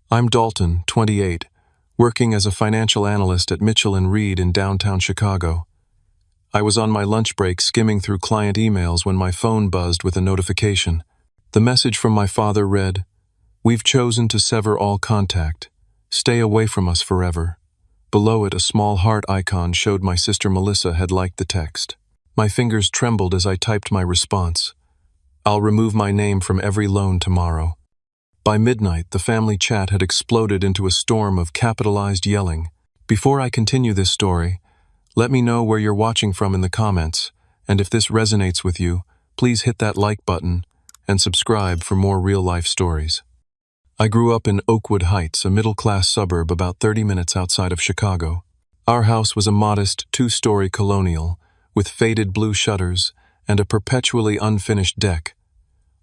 I'm Dalton, 28, working as a financial analyst at Mitchell & Reed in downtown Chicago. I was on my lunch break skimming through client emails when my phone buzzed with a notification. The message from my father read, "We've chosen to sever all contact. Stay away from us forever." Below it, a small heart icon showed my sister Melissa had liked the text. My fingers trembled as I typed my response. "I'll remove my name from every loan tomorrow." By midnight, the family chat had exploded into a storm of capitalized yelling. Before I continue this story, let me know where you're watching from in the comments, and if this resonates with you, please hit that like button and subscribe for more real-life stories. I grew up in Oakwood Heights, a middle-class suburb about 30 minutes outside of Chicago. Our house was a modest two-story colonial, with faded blue shutters and a perpetually unfinished deck.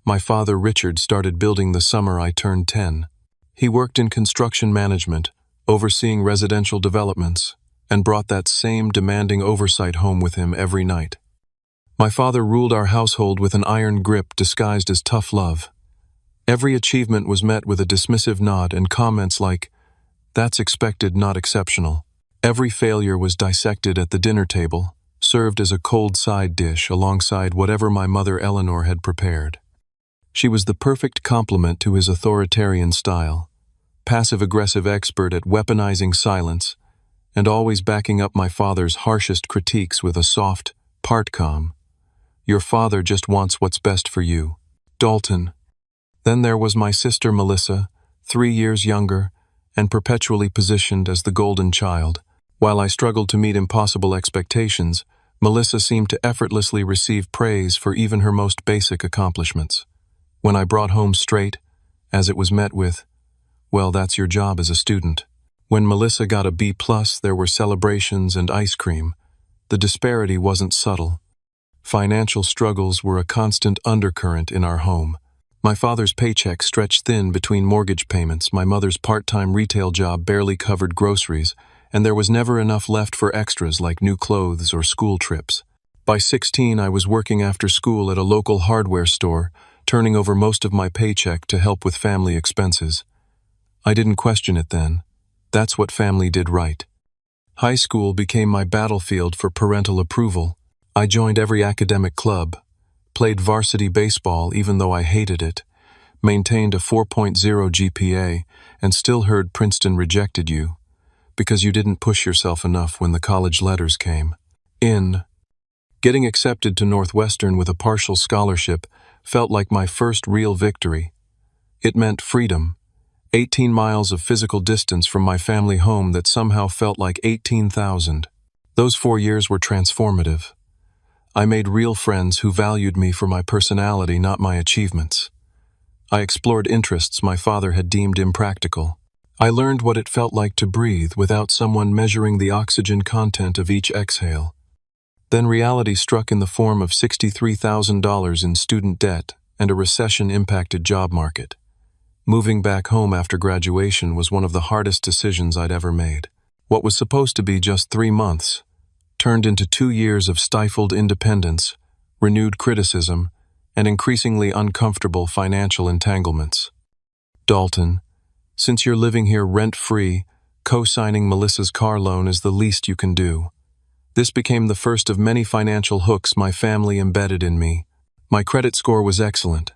My father, Richard, started building the summer I turned 10. He worked in construction management, overseeing residential developments, and brought that same demanding oversight home with him every night. My father ruled our household with an iron grip disguised as tough love. Every achievement was met with a dismissive nod and comments like, "That's expected, not exceptional." Every failure was dissected at the dinner table, served as a cold side dish alongside whatever my mother Eleanor had prepared. She was the perfect complement to his authoritarian style, passive-aggressive expert at weaponizing silence, and always backing up my father's harshest critiques with a soft, part calm, "Your father just wants what's best for you, Dalton." Then there was my sister Melissa, 3 years younger, and perpetually positioned as the golden child. While I struggled to meet impossible expectations, Melissa seemed to effortlessly receive praise for even her most basic accomplishments. When I brought home straight, as it was met with, "Well, that's your job as a student." When Melissa got a B+, there were celebrations and ice cream. The disparity wasn't subtle. Financial struggles were a constant undercurrent in our home. My father's paycheck stretched thin between mortgage payments, my mother's part-time retail job barely covered groceries, and there was never enough left for extras like new clothes or school trips. By 16, I was working after school at a local hardware store, turning over most of my paycheck to help with family expenses. I didn't question it then. That's what family did right. High school became my battlefield for parental approval. I joined every academic club, played varsity baseball even though I hated it, maintained a 4.0 GPA, and still heard Princeton rejected you because you didn't push yourself enough when the college letters came. Getting accepted to Northwestern with a partial scholarship felt like my first real victory. It meant freedom, 18 miles of physical distance from my family home that somehow felt like 18,000. Those 4 years were transformative. I made real friends who valued me for my personality, not my achievements. I explored interests my father had deemed impractical. I learned what it felt like to breathe without someone measuring the oxygen content of each exhale. Then reality struck in the form of $63,000 in student debt and a recession-impacted job market. Moving back home after graduation was one of the hardest decisions I'd ever made. What was supposed to be just 3 months turned into 2 years of stifled independence, renewed criticism, and increasingly uncomfortable financial entanglements. "Dalton, since you're living here rent-free, co-signing Melissa's car loan is the least you can do." This became the first of many financial hooks my family embedded in me. My credit score was excellent.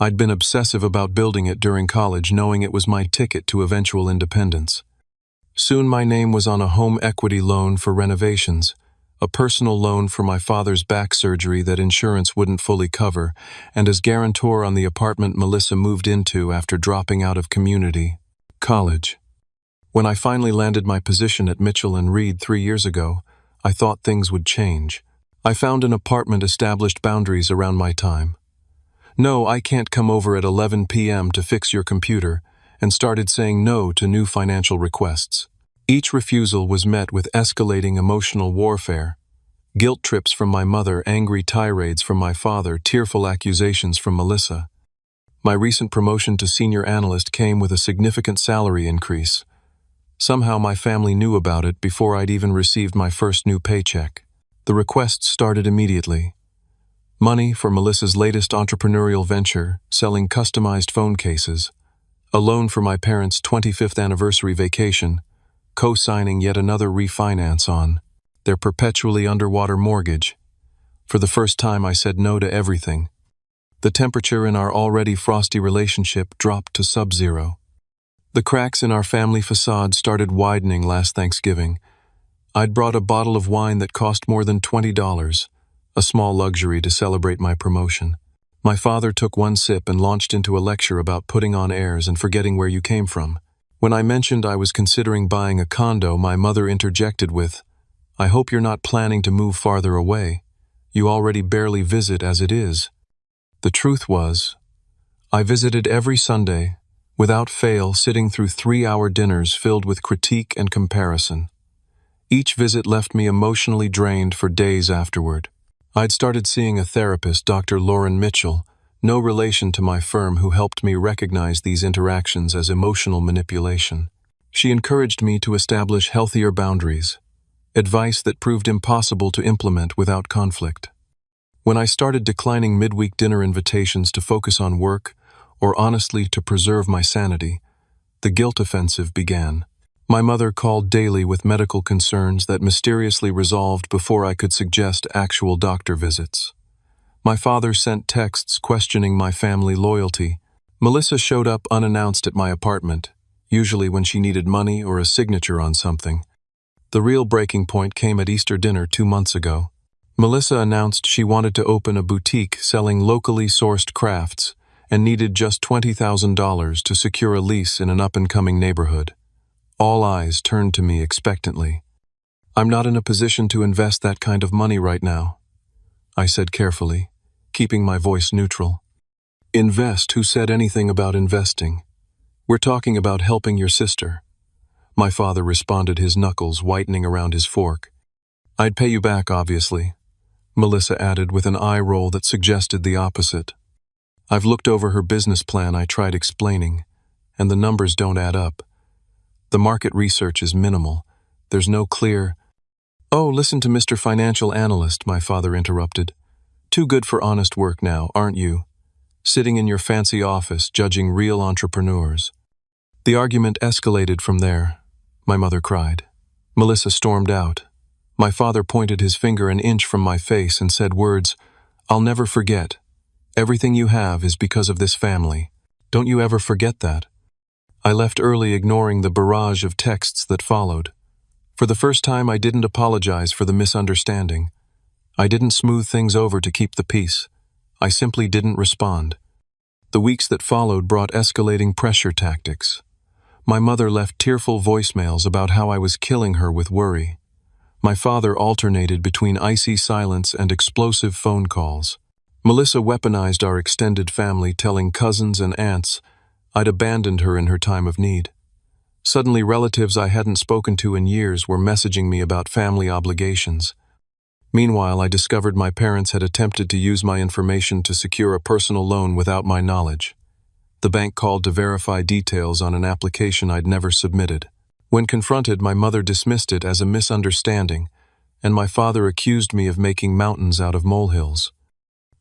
I'd been obsessive about building it during college, knowing it was my ticket to eventual independence. Soon my name was on a home equity loan for renovations, a personal loan for my father's back surgery that insurance wouldn't fully cover, and as guarantor on the apartment Melissa moved into after dropping out of community college. When I finally landed my position at Mitchell & Reed 3 years ago, I thought things would change. I found an apartment established boundaries around my time. "No, I can't come over at 11 p.m. to fix your computer," and started saying no to new financial requests. Each refusal was met with escalating emotional warfare. Guilt trips from my mother, angry tirades from my father, tearful accusations from Melissa. My recent promotion to senior analyst came with a significant salary increase. Somehow my family knew about it before I'd even received my first new paycheck. The requests started immediately. Money for Melissa's latest entrepreneurial venture, selling customized phone cases. a loan for my parents' 25th anniversary vacation, co-signing yet another refinance on their perpetually underwater mortgage. For the first time, I said no to everything. The temperature in our already frosty relationship dropped to sub-zero. The cracks in our family facade started widening last Thanksgiving. I'd brought a bottle of wine that cost more than $20, a small luxury to celebrate my promotion. My father took one sip and launched into a lecture about putting on airs and forgetting where you came from. When I mentioned I was considering buying a condo, my mother interjected with, "I hope you're not planning to move farther away. You already barely visit as it is." The truth was, I visited every Sunday, without fail, sitting through 3-hour dinners filled with critique and comparison. Each visit left me emotionally drained for days afterward. I'd started seeing a therapist, Dr. Lauren Mitchell, no relation to my firm, who helped me recognize these interactions as emotional manipulation. She encouraged me to establish healthier boundaries, advice that proved impossible to implement without conflict. When I started declining midweek dinner invitations to focus on work, or honestly to preserve my sanity, the guilt offensive began. My mother called daily with medical concerns that mysteriously resolved before I could suggest actual doctor visits. My father sent texts questioning my family loyalty. Melissa showed up unannounced at my apartment, usually when she needed money or a signature on something. The real breaking point came at Easter dinner 2 months ago. Melissa announced she wanted to open a boutique selling locally sourced crafts and needed just $20,000 to secure a lease in an up-and-coming neighborhood. All eyes turned to me expectantly. "I'm not in a position to invest that kind of money right now," I said carefully, keeping my voice neutral. "Invest? Who said anything about investing? We're talking about helping your sister." My father responded, his knuckles whitening around his fork. "I'd pay you back, obviously," Melissa added with an eye roll that suggested the opposite. "I've looked over her business plan," I tried explaining, "and the numbers don't add up. The market research is minimal. There's no clear—" "Oh, listen to Mr. Financial Analyst," my father interrupted. "Too good for honest work now, aren't you? Sitting in your fancy office judging real entrepreneurs." The argument escalated from there. My mother cried. Melissa stormed out. My father pointed his finger an inch from my face and said words, "I'll never forget. Everything you have is because of this family. Don't you ever forget that." I left early, ignoring the barrage of texts that followed. For the first time, I didn't apologize for the misunderstanding. I didn't smooth things over to keep the peace. I simply didn't respond. The weeks that followed brought escalating pressure tactics. My mother left tearful voicemails about how I was killing her with worry. My father alternated between icy silence and explosive phone calls. Melissa weaponized our extended family, telling cousins and aunts I'd abandoned her in her time of need. Suddenly, relatives I hadn't spoken to in years were messaging me about family obligations. Meanwhile, I discovered my parents had attempted to use my information to secure a personal loan without my knowledge. The bank called to verify details on an application I'd never submitted. When confronted, my mother dismissed it as a misunderstanding, and my father accused me of making mountains out of molehills.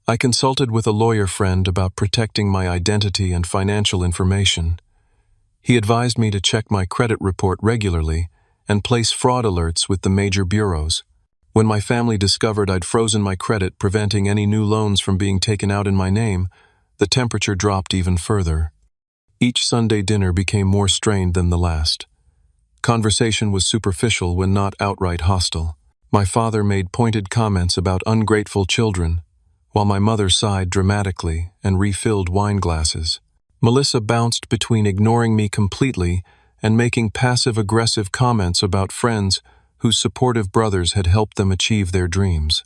I consulted with a lawyer friend about protecting my identity and financial information. He advised me to check my credit report regularly and place fraud alerts with the major bureaus. When my family discovered I'd frozen my credit, preventing any new loans from being taken out in my name, the temperature dropped even further. Each Sunday dinner became more strained than the last. Conversation was superficial when not outright hostile. My father made pointed comments about ungrateful children, while my mother sighed dramatically and refilled wine glasses. Melissa bounced between ignoring me completely and making passive-aggressive comments about friends whose supportive brothers had helped them achieve their dreams.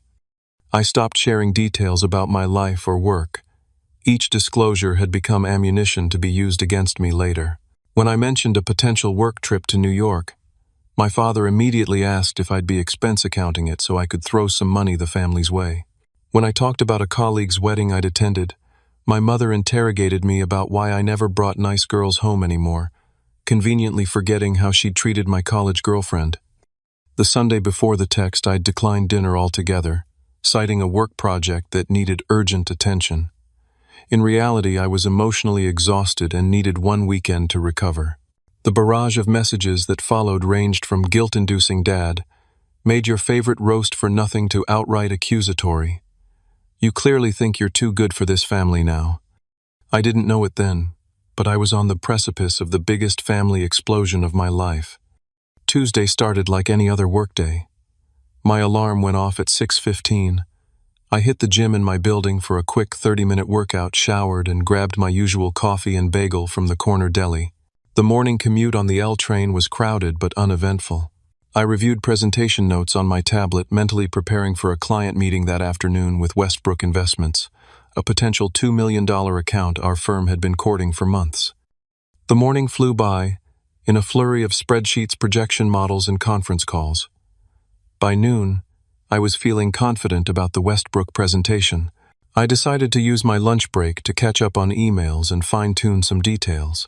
I stopped sharing details about my life or work. Each disclosure had become ammunition to be used against me later. When I mentioned a potential work trip to New York, my father immediately asked if I'd be expense accounting it so I could throw some money the family's way. When I talked about a colleague's wedding I'd attended, my mother interrogated me about why I never brought nice girls home anymore, conveniently forgetting how she'd treated my college girlfriend. The Sunday before the text, I'd declined dinner altogether, citing a work project that needed urgent attention. In reality, I was emotionally exhausted and needed one weekend to recover. The barrage of messages that followed ranged from guilt-inducing dad, made your favorite roast for nothing, to outright accusatory. You clearly think you're too good for this family now. I didn't know it then, but I was on the precipice of the biggest family explosion of my life. Tuesday started like any other workday. My alarm went off at 6:15. I hit the gym in my building for a quick 30-minute workout, showered, and grabbed my usual coffee and bagel from the corner deli. The morning commute on the L train was crowded but uneventful. I reviewed presentation notes on my tablet, mentally preparing for a client meeting that afternoon with Westbrook Investments, a potential $2 million account our firm had been courting for months. The morning flew by, in a flurry of spreadsheets, projection models, and conference calls. By noon, I was feeling confident about the Westbrook presentation. I decided to use my lunch break to catch up on emails and fine-tune some details.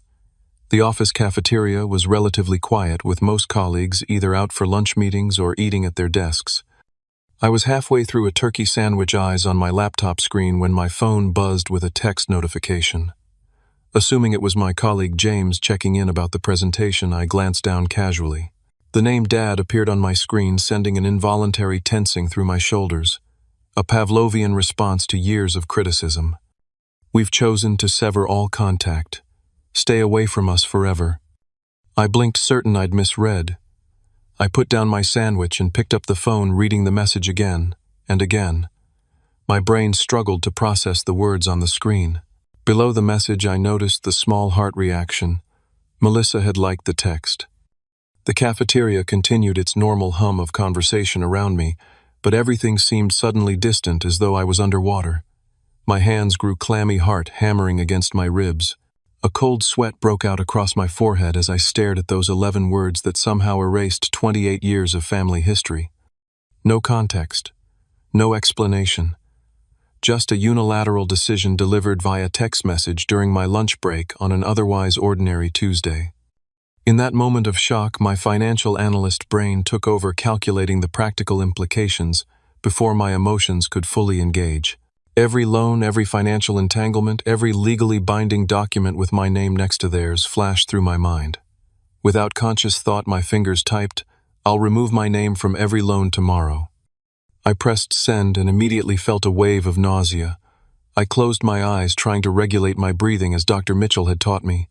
The office cafeteria was relatively quiet, with most colleagues either out for lunch meetings or eating at their desks. I was halfway through a turkey sandwich, eyes on my laptop screen, when my phone buzzed with a text notification. Assuming it was my colleague James checking in about the presentation, I glanced down casually. The name Dad appeared on my screen, sending an involuntary tensing through my shoulders, a Pavlovian response to years of criticism. We've chosen to sever all contact. Stay away from us forever. I blinked, certain I'd misread. I put down my sandwich and picked up the phone, reading the message again and again. My brain struggled to process the words on the screen. Below the message, I noticed the small heart reaction. Melissa had liked the text. The cafeteria continued its normal hum of conversation around me, but everything seemed suddenly distant, as though I was underwater. My hands grew clammy, heart hammering against my ribs. A cold sweat broke out across my forehead as I stared at those 11 words that somehow erased 28 years of family history. No context, no explanation. Just a unilateral decision delivered via text message during my lunch break on an otherwise ordinary Tuesday. In that moment of shock, my financial analyst brain took over, calculating the practical implications before my emotions could fully engage. Every loan, every financial entanglement, every legally binding document with my name next to theirs flashed through my mind. Without conscious thought, my fingers typed, "I'll remove my name from every loan tomorrow." I pressed send and immediately felt a wave of nausea. I closed my eyes, trying to regulate my breathing as Dr. Mitchell had taught me.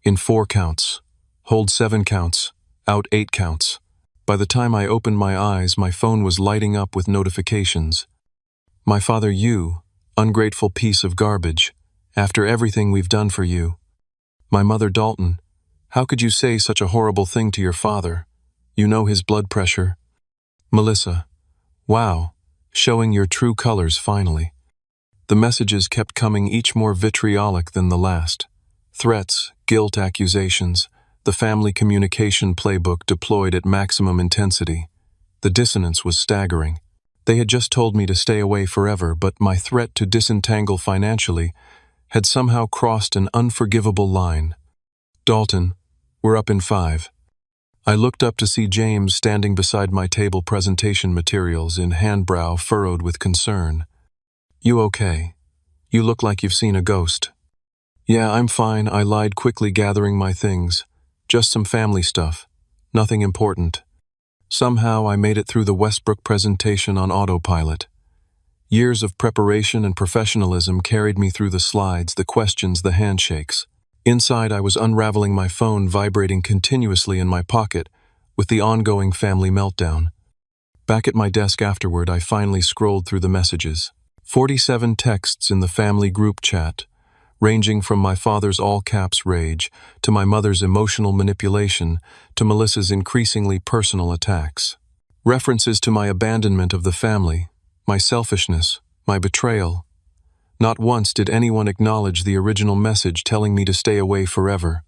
In 4 counts. Hold 7 counts. Out 8 counts. By the time I opened my eyes, my phone was lighting up with notifications. My father, you, ungrateful piece of garbage, after everything we've done for you. My mother, Dalton, how could you say such a horrible thing to your father? You know his blood pressure. Melissa, wow, showing your true colors finally. The messages kept coming, each more vitriolic than the last. Threats, guilt, accusations, the family communication playbook deployed at maximum intensity. The dissonance was staggering. They had just told me to stay away forever, but my threat to disentangle financially had somehow crossed an unforgivable line. Dalton, we're up in 5. I looked up to see James standing beside my table, presentation materials in hand, brow furrowed with concern. You okay? You look like you've seen a ghost. Yeah, I'm fine, I lied, quickly gathering my things. Just some family stuff. Nothing important. Somehow I made it through the Westbrook presentation on autopilot. Years of preparation and professionalism carried me through the slides, the questions, the handshakes. Inside, I was unraveling my phone, vibrating continuously in my pocket with the ongoing family meltdown. Back at my desk afterward, I finally scrolled through the messages. 47 texts in the family group chat, ranging from my father's all-caps rage to my mother's emotional manipulation to Melissa's increasingly personal attacks. References to my abandonment of the family, my selfishness, my betrayal. Not once did anyone acknowledge the original message telling me to stay away forever.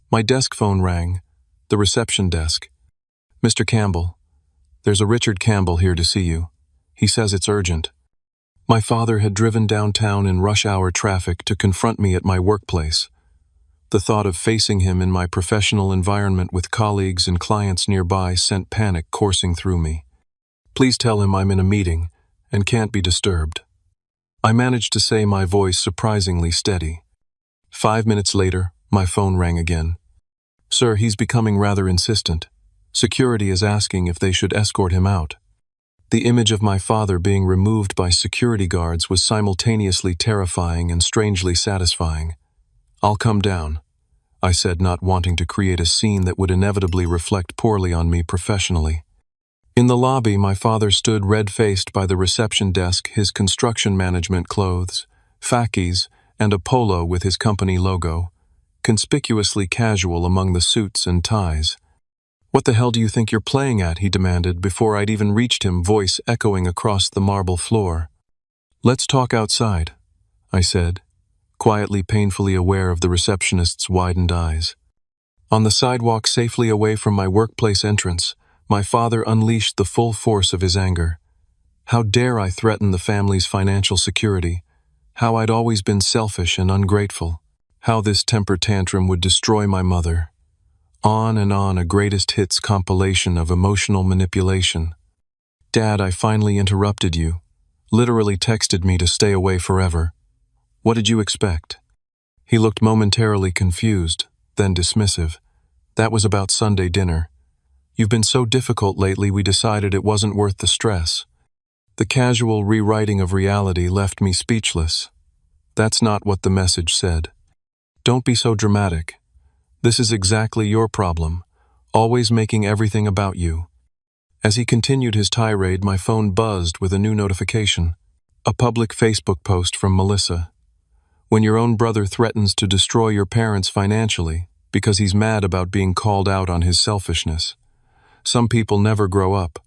My desk phone rang, the reception desk. Mr. Campbell, there's a Richard Campbell here to see you. He says it's urgent. My father had driven downtown in rush-hour traffic to confront me at my workplace. The thought of facing him in my professional environment with colleagues and clients nearby sent panic coursing through me. Please tell him I'm in a meeting and can't be disturbed. I managed to say, my voice surprisingly steady. 5 minutes later, my phone rang again. "Sir, he's becoming rather insistent. Security is asking if they should escort him out." The image of my father being removed by security guards was simultaneously terrifying and strangely satisfying. "I'll come down," I said, not wanting to create a scene that would inevitably reflect poorly on me professionally. In the lobby, my father stood red-faced by the reception desk, his construction management clothes, khakis, and a polo with his company logo, conspicuously casual among the suits and ties. "What the hell do you think you're playing at?" he demanded before I'd even reached him, voice echoing across the marble floor. "Let's talk outside," I said, quietly painfully aware of the receptionist's widened eyes. On the sidewalk safely away from my workplace entrance, my father unleashed the full force of his anger. How dare I threaten the family's financial security? How I'd always been selfish and ungrateful. How this temper tantrum would destroy my mother. On and on, a greatest hits compilation of emotional manipulation. "Dad, I finally interrupted you. Literally texted me to stay away forever. What did you expect?" He looked momentarily confused, then dismissive. "That was about Sunday dinner. You've been so difficult lately, we decided it wasn't worth the stress." The casual rewriting of reality left me speechless. That's not what the message said. "Don't be so dramatic. This is exactly your problem, always making everything about you." As he continued his tirade, my phone buzzed with a new notification. A public Facebook post from Melissa. "When your own brother threatens to destroy your parents financially because he's mad about being called out on his selfishness. Some people never grow up."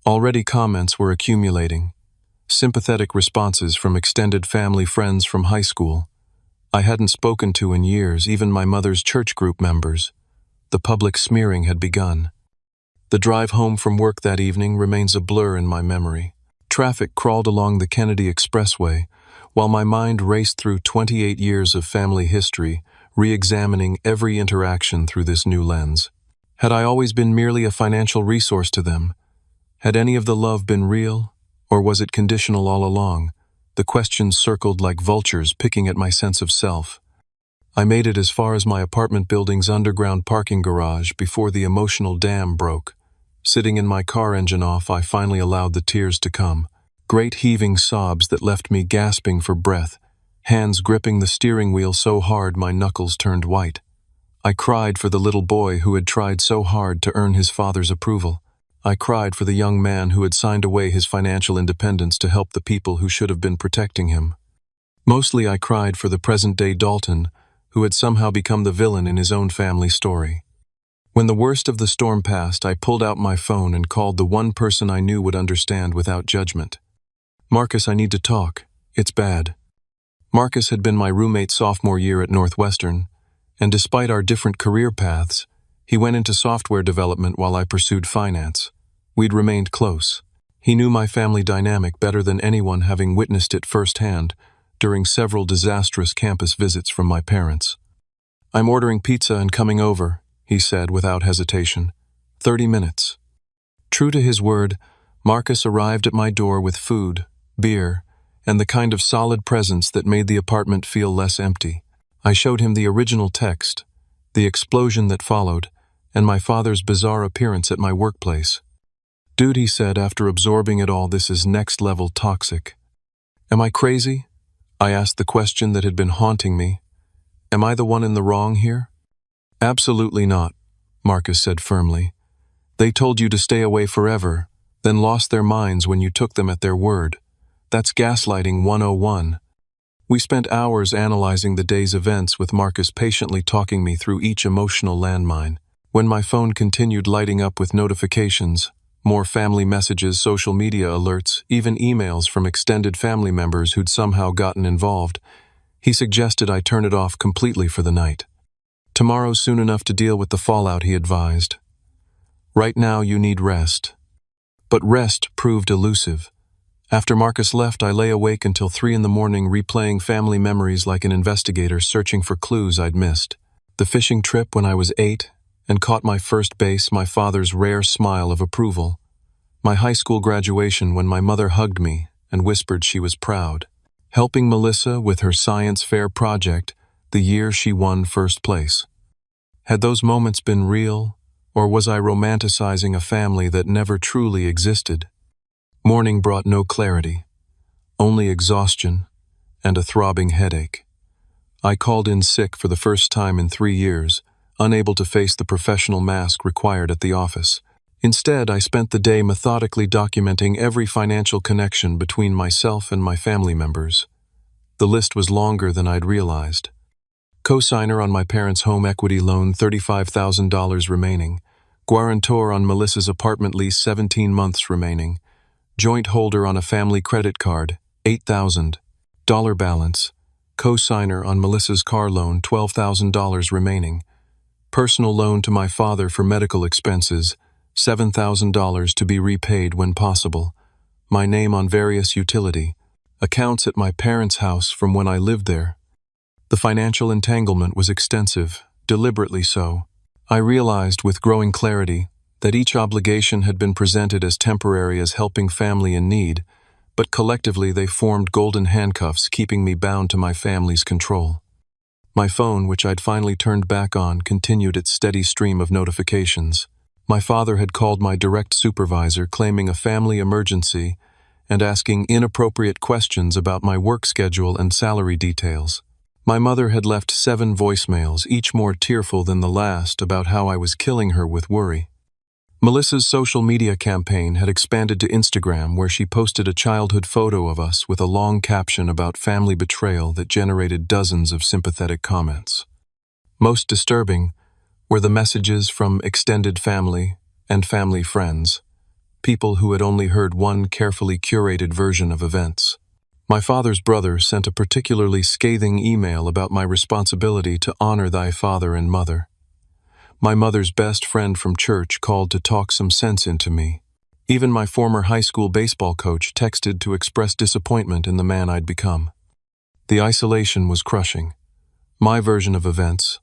Already comments were accumulating. Sympathetic responses from extended family friends from high school I hadn't spoken to in years, even my mother's church group members. The public smearing had begun. The drive home from work that evening remains a blur in my memory. Traffic crawled along the Kennedy Expressway, while my mind raced through 28 years of family history, re-examining every interaction through this new lens. Had I always been merely a financial resource to them? Had any of the love been real, or was it conditional all along? The questions circled like vultures, picking at my sense of self. I made it as far as my apartment building's underground parking garage before the emotional dam broke. Sitting in my car engine off, I finally allowed the tears to come. Great heaving sobs that left me gasping for breath, hands gripping the steering wheel so hard my knuckles turned white. I cried for the little boy who had tried so hard to earn his father's approval. I cried for the young man who had signed away his financial independence to help the people who should have been protecting him. Mostly I cried for the present-day Dalton, who had somehow become the villain in his own family story. When the worst of the storm passed, I pulled out my phone and called the one person I knew would understand without judgment. "Marcus, I need to talk. It's bad." Marcus had been my roommate sophomore year at Northwestern, and despite our different career paths, he went into software development while I pursued finance. We'd remained close. He knew my family dynamic better than anyone, having witnessed it firsthand during several disastrous campus visits from my parents. "I'm ordering pizza and coming over," he said without hesitation. 30 minutes. True to his word, Marcus arrived at my door with food, beer, and the kind of solid presence that made the apartment feel less empty. I showed him the original text, the explosion that followed, and my father's bizarre appearance at my workplace. "Dude," he said after absorbing it all, "this is next-level toxic." Am I crazy? I asked the question that had been haunting me. Am I the one in the wrong here? "Absolutely not," Marcus said firmly. "They told you to stay away forever, then lost their minds when you took them at their word. That's gaslighting 101. We spent hours analyzing the day's events, with Marcus patiently talking me through each emotional landmine. When my phone continued lighting up with notifications, more family messages, social media alerts, even emails from extended family members who'd somehow gotten involved, he suggested I turn it off completely for the night. "Tomorrow's soon enough to deal with the fallout," he advised. "Right now you need rest." But rest proved elusive. After Marcus left, I lay awake until 3 in the morning, replaying family memories like an investigator searching for clues I'd missed. The fishing trip when I was 8 and caught my first base, my father's rare smile of approval. My high school graduation when my mother hugged me and whispered she was proud. helping Melissa with her science fair project the year she won first place. Had those moments been real, or was I romanticizing a family that never truly existed? Morning brought no clarity, only exhaustion and a throbbing headache. I called in sick for the first time in 3 years, unable to face the professional mask required at the office. Instead, I spent the day methodically documenting every financial connection between myself and my family members. The list was longer than I'd realized. Co-signer on my parents' home equity loan, $35,000 remaining. Guarantor on Melissa's apartment lease, 17 months remaining. Joint holder on a family credit card, $8,000 balance. Co-signer on Melissa's car loan, $12,000 remaining. Personal loan to my father for medical expenses, $7,000 to be repaid when possible. My name on various utility accounts at my parents' house from when I lived there. The financial entanglement was extensive, deliberately so. I realized with growing clarity that each obligation had been presented as temporary as helping family in need, but collectively they formed golden handcuffs keeping me bound to my family's control. My phone, which I'd finally turned back on, continued its steady stream of notifications. My father had called my direct supervisor claiming a family emergency and asking inappropriate questions about my work schedule and salary details. My mother had left 7 voicemails, each more tearful than the last, about how I was killing her with worry. Melissa's social media campaign had expanded to Instagram, where she posted a childhood photo of us with a long caption about family betrayal that generated dozens of sympathetic comments. Most disturbing were the messages from extended family and family friends, people who had only heard one carefully curated version of events. My father's brother sent a particularly scathing email about my responsibility to honor thy father and mother. My mother's best friend from church called to talk some sense into me. Even my former high school baseball coach texted to express disappointment in the man I'd become. The isolation was crushing. My version of events,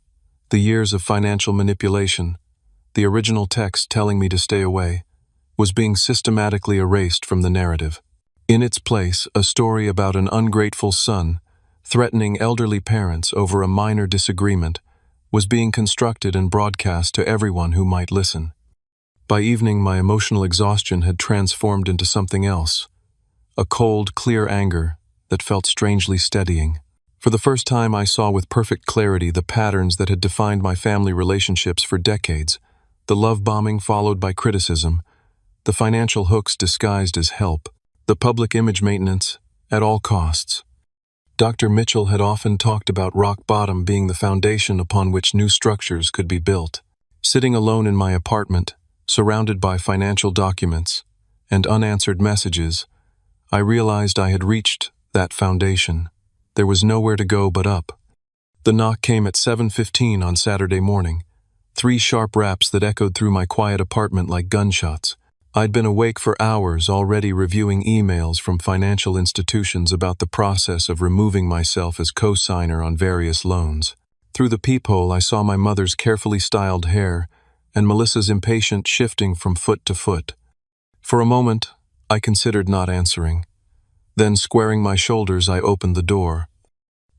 the years of financial manipulation, the original text telling me to stay away, was being systematically erased from the narrative. In its place, a story about an ungrateful son threatening elderly parents over a minor disagreement was being constructed and broadcast to everyone who might listen. By evening, my emotional exhaustion had transformed into something else, a cold, clear anger that felt strangely steadying. For the first time, I saw with perfect clarity the patterns that had defined my family relationships for decades: the love bombing followed by criticism, the financial hooks disguised as help, the public image maintenance at all costs. Dr. Mitchell had often talked about rock bottom being the foundation upon which new structures could be built. Sitting alone in my apartment, surrounded by financial documents and unanswered messages, I realized I had reached that foundation. There was nowhere to go but up. The knock came at 7:15 on Saturday morning, 3 sharp raps that echoed through my quiet apartment like gunshots. I'd been awake for hours, already reviewing emails from financial institutions about the process of removing myself as co-signer on various loans. Through the peephole, I saw my mother's carefully styled hair and Melissa's impatient shifting from foot to foot. For a moment, I considered not answering. Then, squaring my shoulders, I opened the door.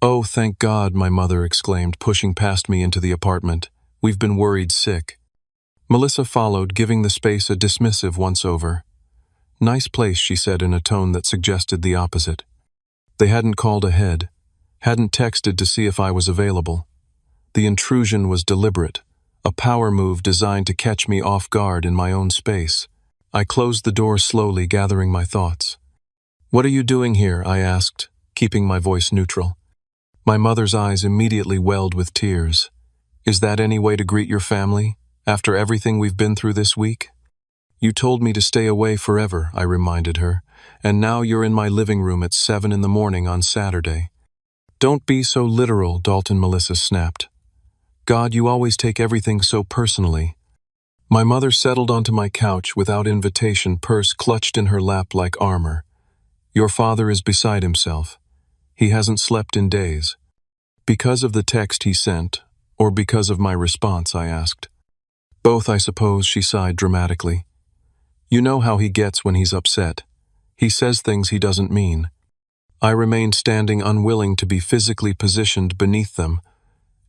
"Oh, thank God," my mother exclaimed, pushing past me into the apartment. "We've been worried sick." Melissa followed, giving the space a dismissive once-over. "Nice place," she said in a tone that suggested the opposite. They hadn't called ahead, hadn't texted to see if I was available. The intrusion was deliberate, a power move designed to catch me off guard in my own space. I closed the door slowly, gathering my thoughts. "What are you doing here?" I asked, keeping my voice neutral. My mother's eyes immediately welled with tears. "Is that any way to greet your family, after everything we've been through this week?" "You told me to stay away forever," I reminded her, "and now you're in my living room at 7 in the morning on Saturday." "Don't be so literal," Melissa snapped. "God, you always take everything so personally." My mother settled onto my couch without invitation, purse clutched in her lap like armor. "Your father is beside himself. He hasn't slept in days." "Because of the text he sent, or because of my response?" I asked. "Both, I suppose," she sighed dramatically. "You know how he gets when he's upset. He says things he doesn't mean." I remained standing, unwilling to be physically positioned beneath them,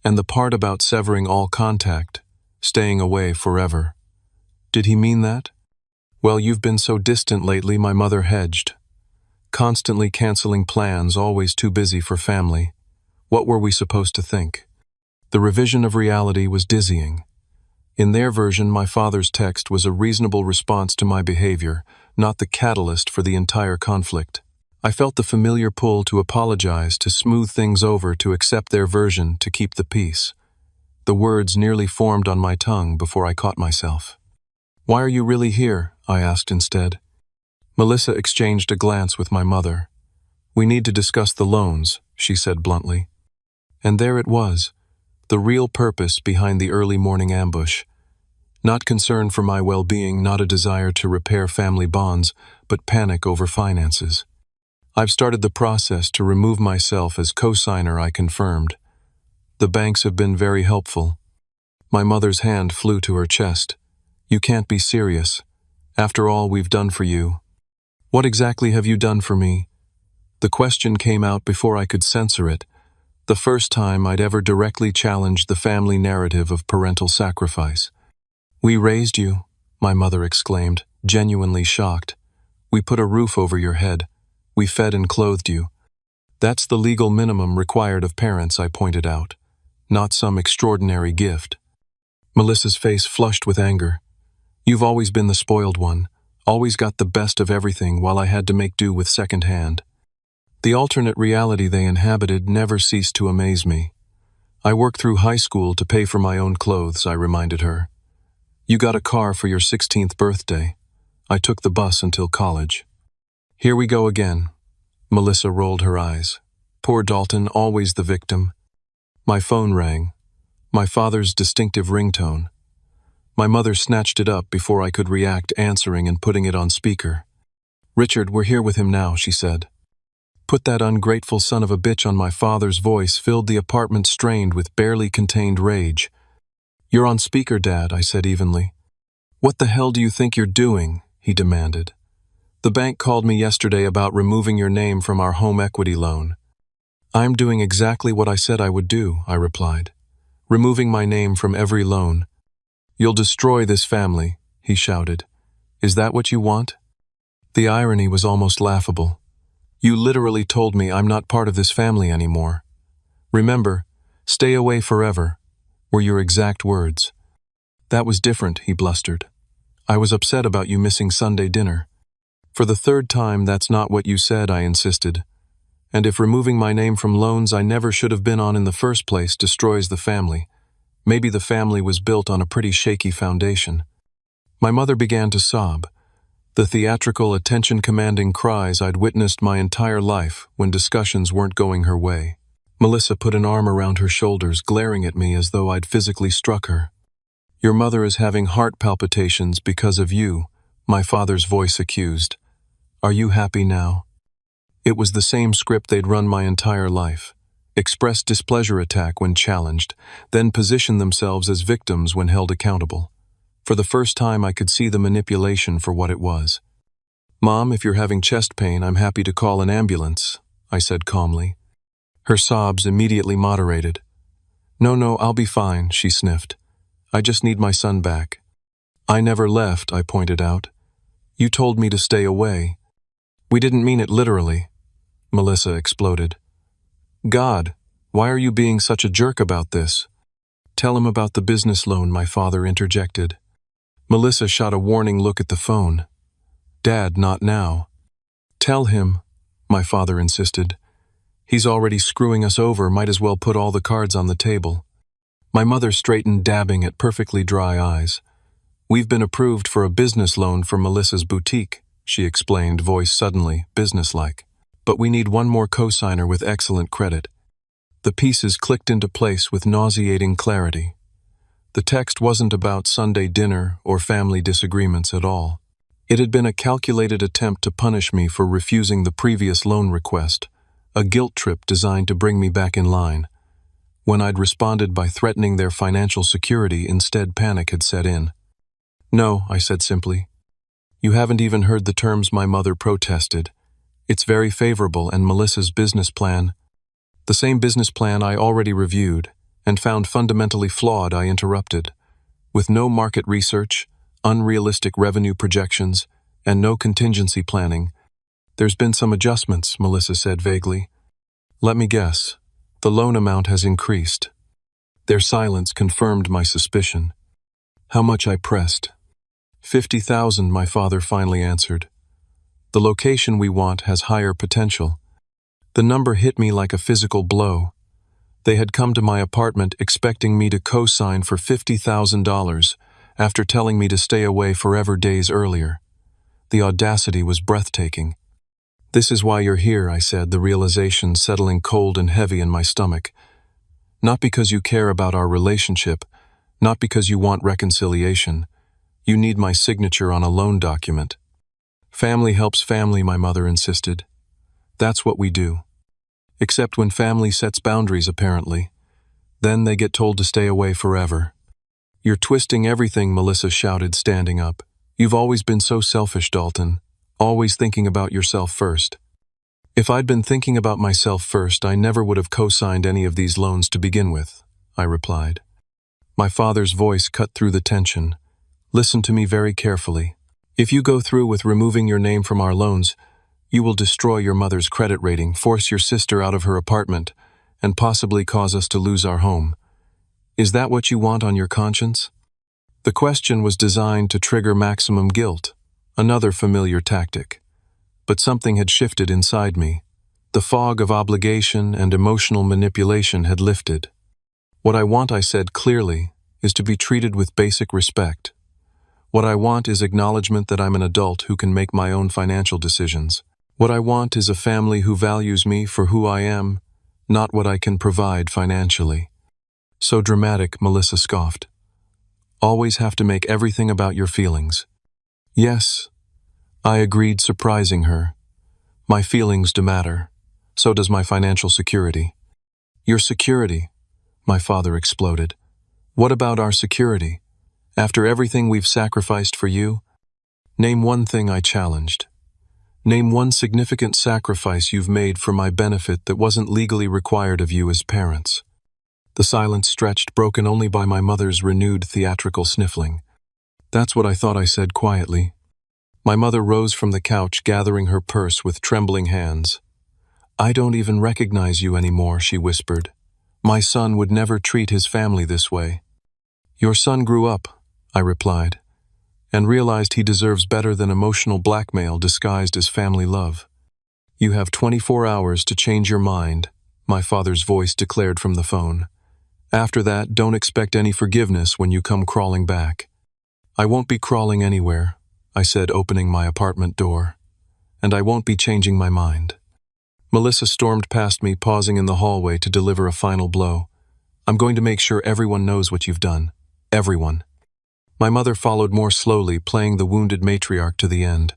and the part about severing all contact, staying away forever. Did he mean that? Well, you've been so distant lately, my mother hedged. Constantly canceling plans, always too busy for family. What were we supposed to think? The revision of reality was dizzying. In their version, my father's text was a reasonable response to my behavior, not the catalyst for the entire conflict. I felt the familiar pull to apologize, to smooth things over, to accept their version, to keep the peace. The words nearly formed on my tongue before I caught myself. "Why are you really here?" I asked instead. Melissa exchanged a glance with my mother. "We need to discuss the loans," she said bluntly. And there it was, the real purpose behind the early morning ambush. Not concern for my well-being, not a desire to repair family bonds, but panic over finances. "I've started the process to remove myself as co-signer," I confirmed. "The banks have been very helpful." My mother's hand flew to her chest. "You can't be serious. After all we've done for you." "What exactly have you done for me?" The question came out before I could censor it, the first time I'd ever directly challenged the family narrative of parental sacrifice. "We raised you," my mother exclaimed, genuinely shocked. "We put a roof over your head. We fed and clothed you." "That's the legal minimum required of parents," I pointed out, "not some extraordinary gift." Melissa's face flushed with anger. "You've always been the spoiled one, always got the best of everything while I had to make do with second-hand." The alternate reality they inhabited never ceased to amaze me. "I worked through high school to pay for my own clothes," I reminded her. "You got a car for your 16th birthday. I took the bus until college." "Here we go again." Melissa rolled her eyes. "Poor Dalton, always the victim." My phone rang. My father's distinctive ringtone. My mother snatched it up before I could react, answering and putting it on speaker. "Richard, we're here with him now," she said. Put that ungrateful son of a bitch on. My father's voice filled the apartment, strained with barely contained rage. "You're on speaker, Dad," I said evenly. "What the hell do you think you're doing?" he demanded. "The bank called me yesterday about removing your name from our home equity loan." "I'm doing exactly what I said I would do," I replied. "Removing my name from every loan." "You'll destroy this family," he shouted. "Is that what you want?" The irony was almost laughable. "You literally told me I'm not part of this family anymore. Remember, stay away forever," were your exact words. "That was different," he blustered. "I was upset about you missing Sunday dinner." "For the third time, that's not what you said," I insisted. "And if removing my name from loans I never should have been on in the first place destroys the family, maybe the family was built on a pretty shaky foundation." My mother began to sob. The theatrical, attention-commanding cries I'd witnessed my entire life when discussions weren't going her way. Melissa put an arm around her shoulders, glaring at me as though I'd physically struck her. "Your mother is having heart palpitations because of you," my father's voice accused. "Are you happy now?" It was the same script they'd run my entire life. Express displeasure, attack when challenged, then position themselves as victims when held accountable. For the first time I could see the manipulation for what it was. "Mom, if you're having chest pain, I'm happy to call an ambulance," I said calmly. Her sobs immediately moderated. No, I'll be fine," she sniffed. "I just need my son back." "I never left," I pointed out. "You told me to stay away." "We didn't mean it literally," Melissa exploded. "God, why are you being such a jerk about this?" "Tell him about the business loan," my father interjected. Melissa shot a warning look at the phone. "Dad, not now." "Tell him," my father insisted. "He's already screwing us over, might as well put all the cards on the table." My mother straightened, dabbing at perfectly dry eyes. "We've been approved for a business loan for Melissa's boutique," she explained, voice suddenly businesslike. "But we need one more co-signer with excellent credit." The pieces clicked into place with nauseating clarity. The text wasn't about Sunday dinner or family disagreements at all. It had been a calculated attempt to punish me for refusing the previous loan request, a guilt trip designed to bring me back in line. When I'd responded by threatening their financial security, instead panic had set in. "No," I said simply. "You haven't even heard the terms," my mother protested. It's very favorable, and Melissa's business plan, the same business plan I already reviewed and found fundamentally flawed, I interrupted. With no market research, unrealistic revenue projections, and no contingency planning, there's been some adjustments, Melissa said vaguely. Let me guess. The loan amount has increased. Their silence confirmed my suspicion. How much? I pressed. 50,000, my father finally answered. The location we want has higher potential. The number hit me like a physical blow. They had come to my apartment expecting me to co-sign for $50,000 after telling me to stay away forever days earlier. The audacity was breathtaking. This is why you're here, I said, the realization settling cold and heavy in my stomach. Not because you care about our relationship, not because you want reconciliation. You need my signature on a loan document. Family helps family, my mother insisted. That's what we do. Except when family sets boundaries, apparently. Then they get told to stay away forever. You're twisting everything, Melissa shouted, standing up. You've always been so selfish, Dalton. Always thinking about yourself first. If I'd been thinking about myself first, I never would have co-signed any of these loans to begin with, I replied. My father's voice cut through the tension. Listen to me very carefully. If you go through with removing your name from our loans, you will destroy your mother's credit rating, force your sister out of her apartment, and possibly cause us to lose our home. Is that what you want on your conscience? The question was designed to trigger maximum guilt, another familiar tactic. But something had shifted inside me. The fog of obligation and emotional manipulation had lifted. What I want, I said clearly, is to be treated with basic respect. What I want is acknowledgement that I'm an adult who can make my own financial decisions. What I want is a family who values me for who I am, not what I can provide financially. So dramatic, Melissa scoffed. Always have to make everything about your feelings. Yes, I agreed, surprising her. My feelings do matter. So does my financial security. Your security, my father exploded. What about our security? After everything we've sacrificed for you? Name one thing, I challenged. Name one significant sacrifice you've made for my benefit that wasn't legally required of you as parents. The silence stretched, broken only by my mother's renewed theatrical sniffling. That's what I thought, I said quietly. My mother rose from the couch, gathering her purse with trembling hands. I don't even recognize you anymore, she whispered. My son would never treat his family this way. Your son grew up, I replied, and realized he deserves better than emotional blackmail disguised as family love. You have 24 hours to change your mind, my father's voice declared from the phone. After that, don't expect any forgiveness when you come crawling back. I won't be crawling anywhere, I said, opening my apartment door. And I won't be changing my mind. Melissa stormed past me, pausing in the hallway to deliver a final blow. I'm going to make sure everyone knows what you've done. Everyone. My mother followed more slowly, playing the wounded matriarch to the end.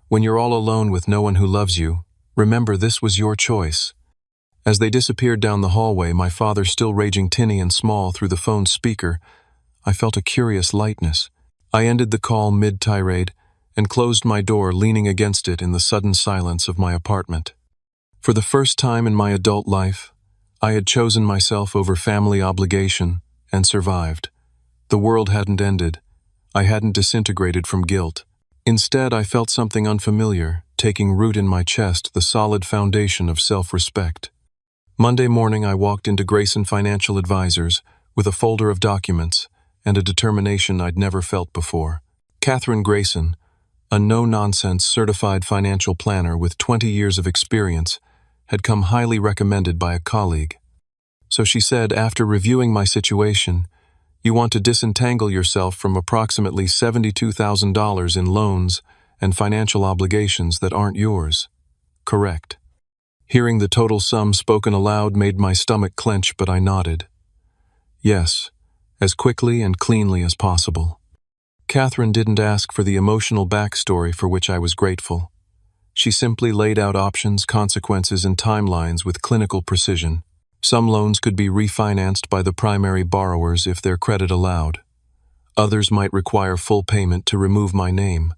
When you're all alone with no one who loves you, remember this was your choice. As they disappeared down the hallway, my father still raging tinny and small through the phone's speaker, I felt a curious lightness. I ended the call mid-tirade and closed my door, leaning against it in the sudden silence of my apartment. For the first time in my adult life, I had chosen myself over family obligation and survived. The world hadn't ended. I hadn't disintegrated from guilt. Instead, I felt something unfamiliar, taking root in my chest, the solid foundation of self-respect. Monday morning, I walked into Grayson Financial Advisors with a folder of documents and a determination I'd never felt before. Catherine Grayson, a no-nonsense certified financial planner with 20 years of experience, had come highly recommended by a colleague. So she said, after reviewing my situation, you want to disentangle yourself from approximately $72,000 in loans and financial obligations that aren't yours. Correct. Hearing the total sum spoken aloud made my stomach clench, but I nodded. Yes, as quickly and cleanly as possible. Catherine didn't ask for the emotional backstory for which I was grateful. She simply laid out options, consequences, and timelines with clinical precision. Some loans could be refinanced by the primary borrowers if their credit allowed. Others might require full payment to remove my name.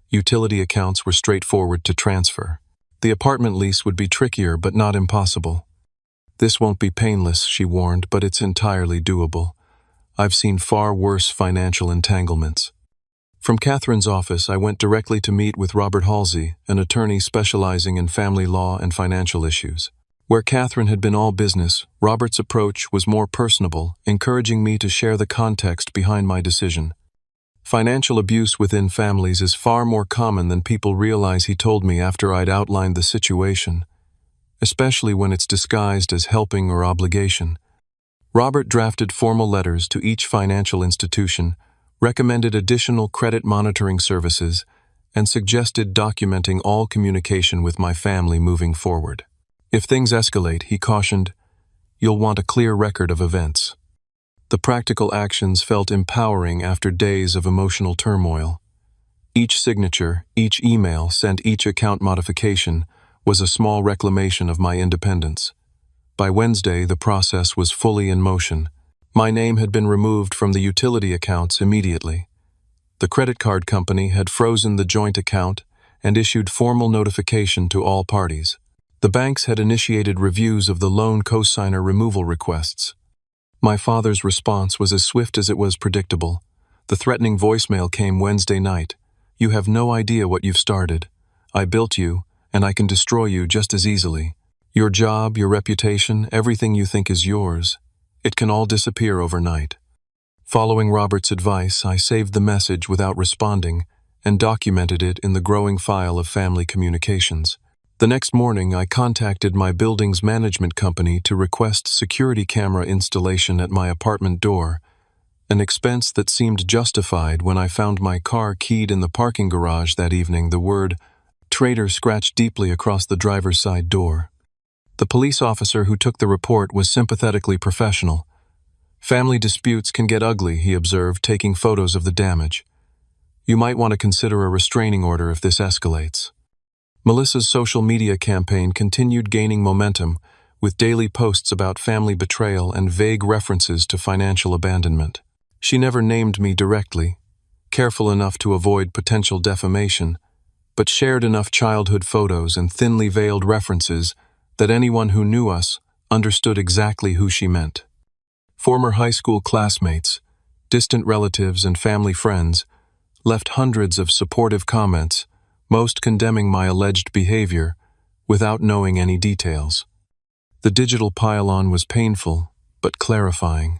Utility accounts were straightforward to transfer. The apartment lease would be trickier but not impossible. This won't be painless, she warned, but it's entirely doable. I've seen far worse financial entanglements. From Catherine's office, I went directly to meet with Robert Halsey, an attorney specializing in family law and financial issues. Where Catherine had been all business, Robert's approach was more personable, encouraging me to share the context behind my decision. Financial abuse within families is far more common than people realize, he told me after I'd outlined the situation, especially when it's disguised as helping or obligation. Robert drafted formal letters to each financial institution, recommended additional credit monitoring services, and suggested documenting all communication with my family moving forward. If things escalate, he cautioned, you'll want a clear record of events. The practical actions felt empowering after days of emotional turmoil. Each signature, each email sent, each account modification was a small reclamation of my independence. By Wednesday, the process was fully in motion. My name had been removed from the utility accounts immediately. The credit card company had frozen the joint account and issued formal notification to all parties. The banks had initiated reviews of the loan cosigner removal requests. My father's response was as swift as it was predictable. The threatening voicemail came Wednesday night. You have no idea what you've started. I built you, and I can destroy you just as easily. Your job, your reputation, everything you think is yours. It can all disappear overnight. Following Robert's advice, I saved the message without responding and documented it in the growing file of family communications. The next morning, I contacted my building's management company to request security camera installation at my apartment door, an expense that seemed justified when I found my car keyed in the parking garage that evening. The word "traitor" scratched deeply across the driver's side door. The police officer who took the report was sympathetically professional. Family disputes can get ugly, he observed, taking photos of the damage. You might want to consider a restraining order if this escalates. Melissa's social media campaign continued gaining momentum, with daily posts about family betrayal and vague references to financial abandonment. She never named me directly, careful enough to avoid potential defamation, but shared enough childhood photos and thinly veiled references that anyone who knew us understood exactly who she meant. Former high school classmates, distant relatives, and family friends left hundreds of supportive comments, most condemning my alleged behavior, without knowing any details. The digital pile-on was painful, but clarifying.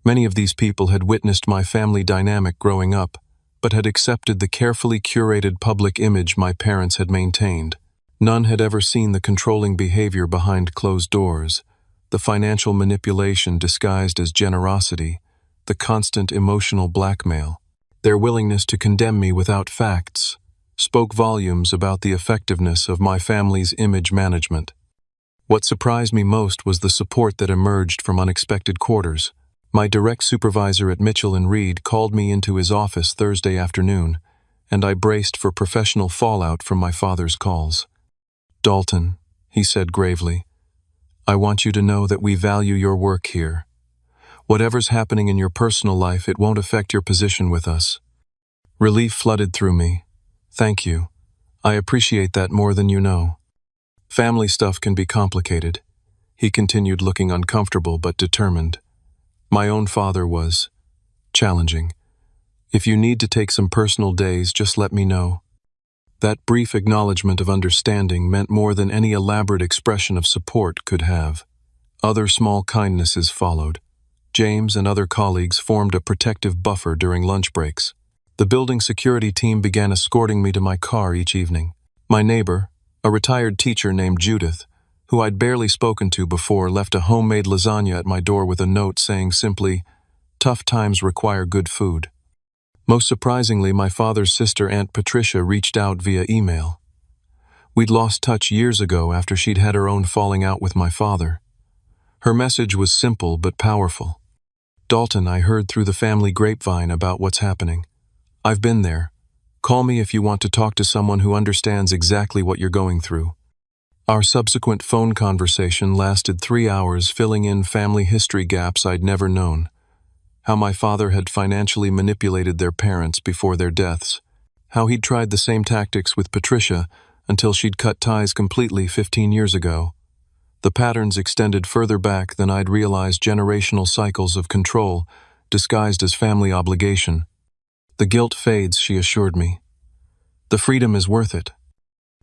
Many of these people had witnessed my family dynamic growing up, but had accepted the carefully curated public image my parents had maintained. None had ever seen the controlling behavior behind closed doors, the financial manipulation disguised as generosity, the constant emotional blackmail. Their willingness to condemn me without facts spoke volumes about the effectiveness of my family's image management. What surprised me most was the support that emerged from unexpected quarters. My direct supervisor at Mitchell & Reed called me into his office Thursday afternoon, and I braced for professional fallout from my father's calls. Dalton, he said gravely, I want you to know that we value your work here. Whatever's happening in your personal life, it won't affect your position with us. Relief flooded through me. Thank you. I appreciate that more than you know. Family stuff can be complicated. He continued, looking uncomfortable but determined. My own father was challenging. If you need to take some personal days, just let me know. That brief acknowledgement of understanding meant more than any elaborate expression of support could have. Other small kindnesses followed. James and other colleagues formed a protective buffer during lunch breaks. The building security team began escorting me to my car each evening. My neighbor, a retired teacher named Judith, who I'd barely spoken to before, left a homemade lasagna at my door with a note saying simply, "Tough times require good food." Most surprisingly, my father's sister, Aunt Patricia, reached out via email. We'd lost touch years ago after she'd had her own falling out with my father. Her message was simple but powerful. Dalton, I heard through the family grapevine about what's happening. I've been there. Call me if you want to talk to someone who understands exactly what you're going through. Our subsequent phone conversation lasted 3 hours, filling in family history gaps I'd never known. How my father had financially manipulated their parents before their deaths. How he'd tried the same tactics with Patricia until she'd cut ties completely 15 years ago. The patterns extended further back than I'd realized, generational cycles of control, disguised as family obligation. The guilt fades, she assured me. The freedom is worth it.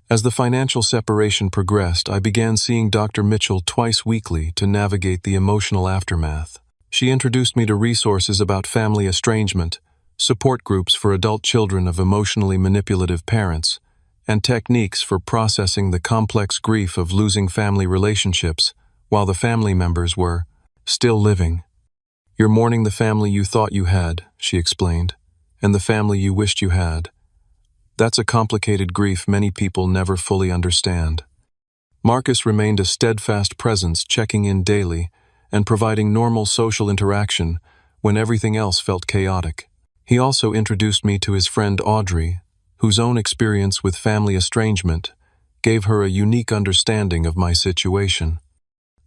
As the financial separation progressed, I began seeing Dr. Mitchell twice weekly to navigate the emotional aftermath. She introduced me to resources about family estrangement, support groups for adult children of emotionally manipulative parents, and techniques for processing the complex grief of losing family relationships while the family members were still living. "You're mourning the family you thought you had," she explained, "and the family you wished you had. That's a complicated grief many people never fully understand." Marcus remained a steadfast presence, checking in daily and providing normal social interaction when everything else felt chaotic. He also introduced me to his friend Audrey, whose own experience with family estrangement gave her a unique understanding of my situation.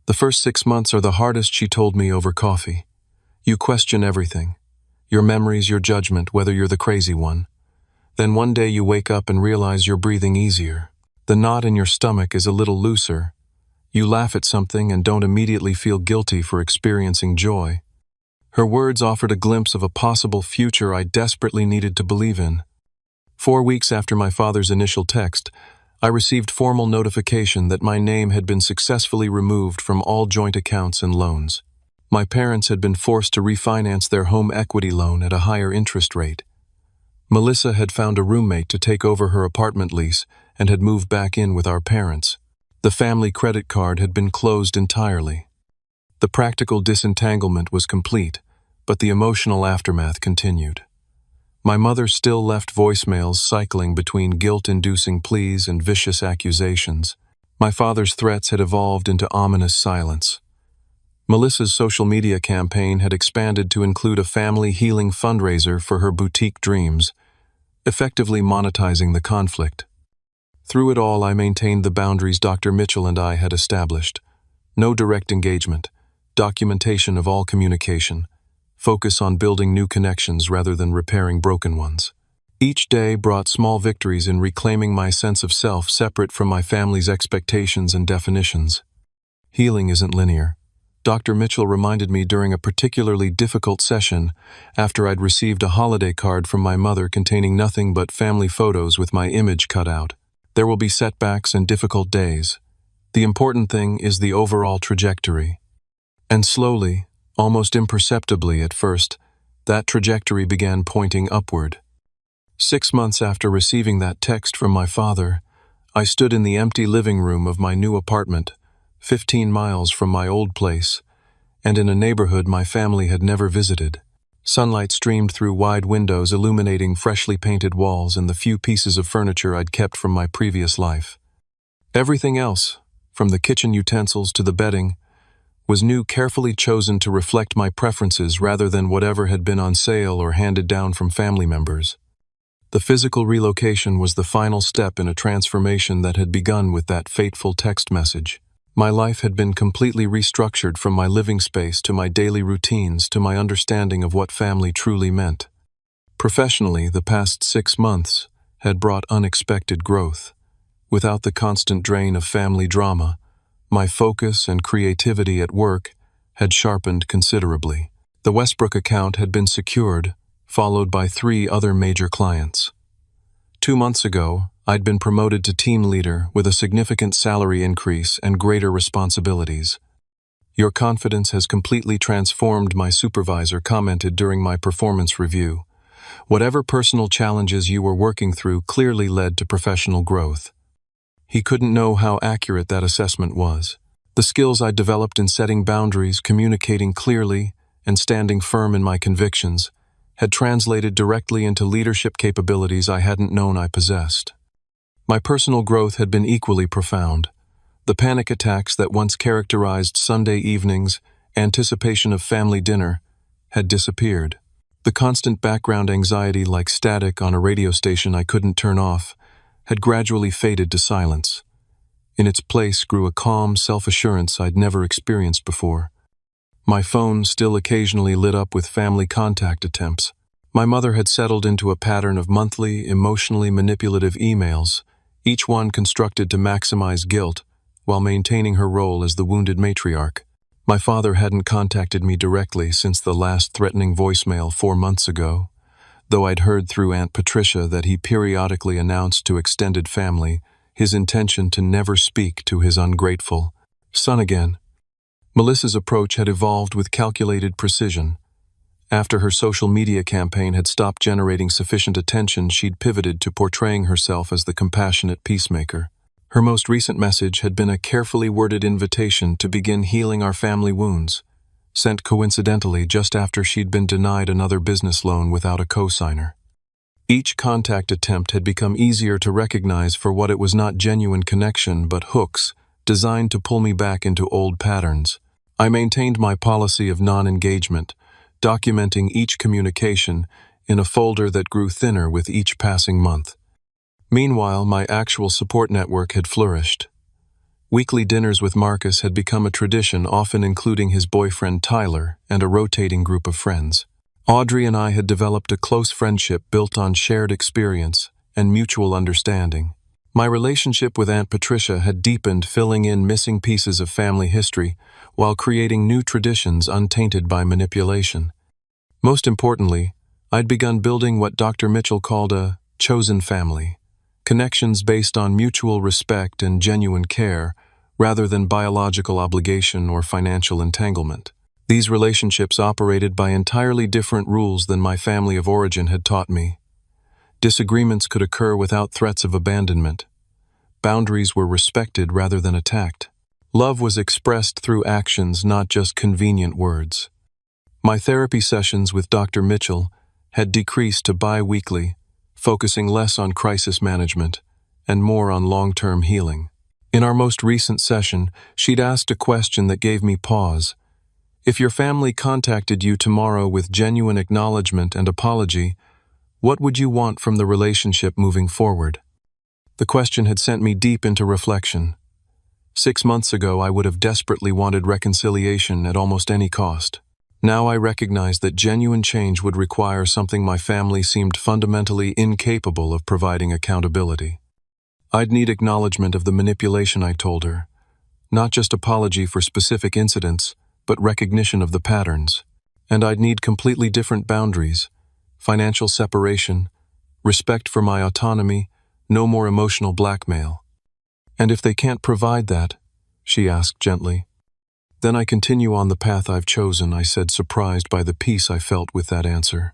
"The first 6 months are the hardest," she told me over coffee. "You question everything. Your memories, your judgment, whether you're the crazy one. Then one day you wake up and realize you're breathing easier. The knot in your stomach is a little looser. You laugh at something and don't immediately feel guilty for experiencing joy." Her words offered a glimpse of a possible future I desperately needed to believe in. 4 weeks after my father's initial text, I received formal notification that my name had been successfully removed from all joint accounts and loans. My parents had been forced to refinance their home equity loan at a higher interest rate. Melissa had found a roommate to take over her apartment lease and had moved back in with our parents. The family credit card had been closed entirely. The practical disentanglement was complete, but the emotional aftermath continued. My mother still left voicemails cycling between guilt-inducing pleas and vicious accusations. My father's threats had evolved into ominous silence. Melissa's social media campaign had expanded to include a family healing fundraiser for her boutique dreams, effectively monetizing the conflict. Through it all, I maintained the boundaries Dr. Mitchell and I had established. No direct engagement, documentation of all communication, focus on building new connections rather than repairing broken ones. Each day brought small victories in reclaiming my sense of self separate from my family's expectations and definitions. Healing isn't linear. Dr. Mitchell reminded me during a particularly difficult session after I'd received a holiday card from my mother containing nothing but family photos with my image cut out. "There will be setbacks and difficult days. The important thing is the overall trajectory." And slowly, almost imperceptibly at first, that trajectory began pointing upward. 6 months after receiving that text from my father, I stood in the empty living room of my new apartment, 15 miles from my old place, and in a neighborhood my family had never visited. Sunlight streamed through wide windows, illuminating freshly painted walls and the few pieces of furniture I'd kept from my previous life. Everything else, from the kitchen utensils to the bedding, was new, carefully chosen to reflect my preferences rather than whatever had been on sale or handed down from family members. The physical relocation was the final step in a transformation that had begun with that fateful text message. My life had been completely restructured, from my living space to my daily routines to my understanding of what family truly meant. Professionally, the past 6 months had brought unexpected growth. Without the constant drain of family drama, my focus and creativity at work had sharpened considerably. The Westbrook account had been secured, followed by 3 other major clients. 2 months ago, I'd been promoted to team leader with a significant salary increase and greater responsibilities. "Your confidence has completely transformed," my supervisor commented during my performance review. "Whatever personal challenges you were working through clearly led to professional growth." He couldn't know how accurate that assessment was. The skills I developed in setting boundaries, communicating clearly, and standing firm in my convictions had translated directly into leadership capabilities I hadn't known I possessed. My personal growth had been equally profound. The panic attacks that once characterized Sunday evenings, anticipation of family dinner, had disappeared. The constant background anxiety, like static on a radio station I couldn't turn off, had gradually faded to silence. In its place grew a calm self-assurance I'd never experienced before. My phone still occasionally lit up with family contact attempts. My mother had settled into a pattern of monthly, emotionally manipulative emails, each one constructed to maximize guilt while maintaining her role as the wounded matriarch. My father hadn't contacted me directly since the last threatening voicemail 4 months ago, though I'd heard through Aunt Patricia that he periodically announced to extended family his intention to never speak to his ungrateful son again. Melissa's approach had evolved with calculated precision. After her social media campaign had stopped generating sufficient attention, she'd pivoted to portraying herself as the compassionate peacemaker. Her most recent message had been a carefully worded invitation to begin healing our family wounds, sent coincidentally just after she'd been denied another business loan without a co-signer. Each contact attempt had become easier to recognize for what it was: not genuine connection, but hooks designed to pull me back into old patterns. I maintained my policy of non-engagement, documenting each communication in a folder that grew thinner with each passing month. Meanwhile, my actual support network had flourished. Weekly dinners with Marcus had become a tradition, often including his boyfriend Tyler and a rotating group of friends. Audrey and I had developed a close friendship built on shared experience and mutual understanding. My relationship with Aunt Patricia had deepened, filling in missing pieces of family history while creating new traditions untainted by manipulation. Most importantly, I'd begun building what Dr. Mitchell called a chosen family, connections based on mutual respect and genuine care rather than biological obligation or financial entanglement. These relationships operated by entirely different rules than my family of origin had taught me. Disagreements could occur without threats of abandonment. Boundaries were respected rather than attacked. Love was expressed through actions, not just convenient words. My therapy sessions with Dr. Mitchell had decreased to bi-weekly, focusing less on crisis management and more on long-term healing. In our most recent session, she'd asked a question that gave me pause. If your family contacted you tomorrow with genuine acknowledgement and apology, what would you want from the relationship moving forward? The question had sent me deep into reflection. 6 months ago, I would have desperately wanted reconciliation at almost any cost. Now I recognized that genuine change would require something my family seemed fundamentally incapable of providing: accountability. I'd need acknowledgement of the manipulation, I told her. Not just apology for specific incidents, but recognition of the patterns. And I'd need completely different boundaries: financial separation, respect for my autonomy, no more emotional blackmail. And if they can't provide that, she asked gently, then I continue on the path I've chosen, I said, surprised by the peace I felt with that answer.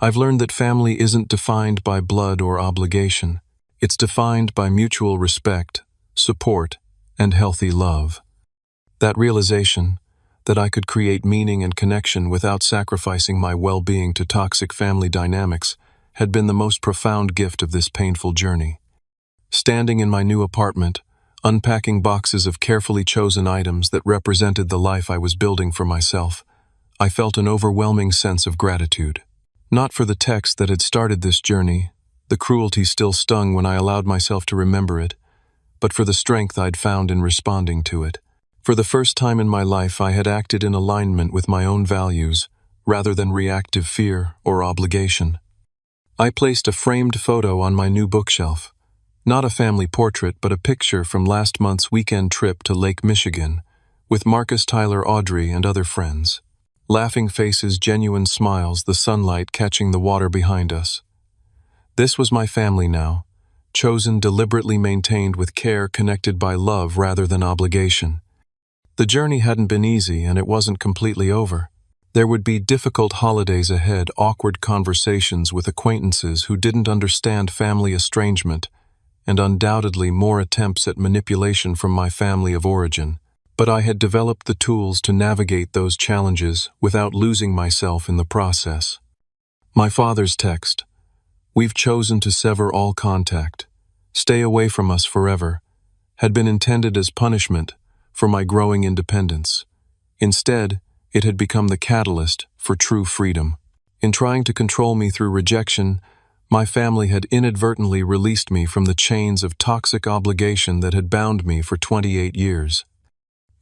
I've learned that family isn't defined by blood or obligation. It's defined by mutual respect, support, and healthy love. That realization, that I could create meaning and connection without sacrificing my well-being to toxic family dynamics, had been the most profound gift of this painful journey. Standing in my new apartment, unpacking boxes of carefully chosen items that represented the life I was building for myself, I felt an overwhelming sense of gratitude. Not for the text that had started this journey, the cruelty still stung when I allowed myself to remember it, but for the strength I'd found in responding to it. For the first time in my life, I had acted in alignment with my own values, rather than reactive fear or obligation. I placed a framed photo on my new bookshelf. Not a family portrait, but a picture from last month's weekend trip to Lake Michigan, with Marcus, Tyler, Audrey, and other friends. Laughing faces, genuine smiles, the sunlight catching the water behind us. This was my family now, chosen, deliberately maintained with care, connected by love rather than obligation. The journey hadn't been easy, and it wasn't completely over. There would be difficult holidays ahead, awkward conversations with acquaintances who didn't understand family estrangement, and undoubtedly more attempts at manipulation from my family of origin. But I had developed the tools to navigate those challenges without losing myself in the process. My father's text, "We've chosen to sever all contact. Stay away from us forever," had been intended as punishment for my growing independence. Instead, it had become the catalyst for true freedom. In trying to control me through rejection, my family had inadvertently released me from the chains of toxic obligation that had bound me for 28 years.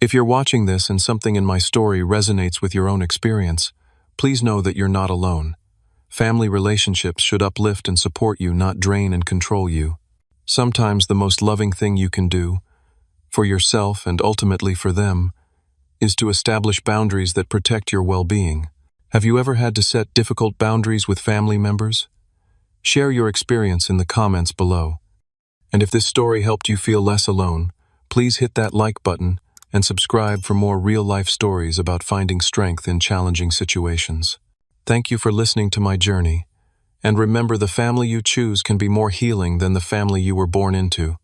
If you're watching this and something in my story resonates with your own experience, please know that you're not alone. Family relationships should uplift and support you, not drain and control you. Sometimes the most loving thing you can do, for yourself and ultimately for them, is to establish boundaries that protect your well-being. Have you ever had to set difficult boundaries with family members? Share your experience in the comments below. And if this story helped you feel less alone, please hit that like button and subscribe for more real-life stories about finding strength in challenging situations. Thank you for listening to my journey. And remember, the family you choose can be more healing than the family you were born into.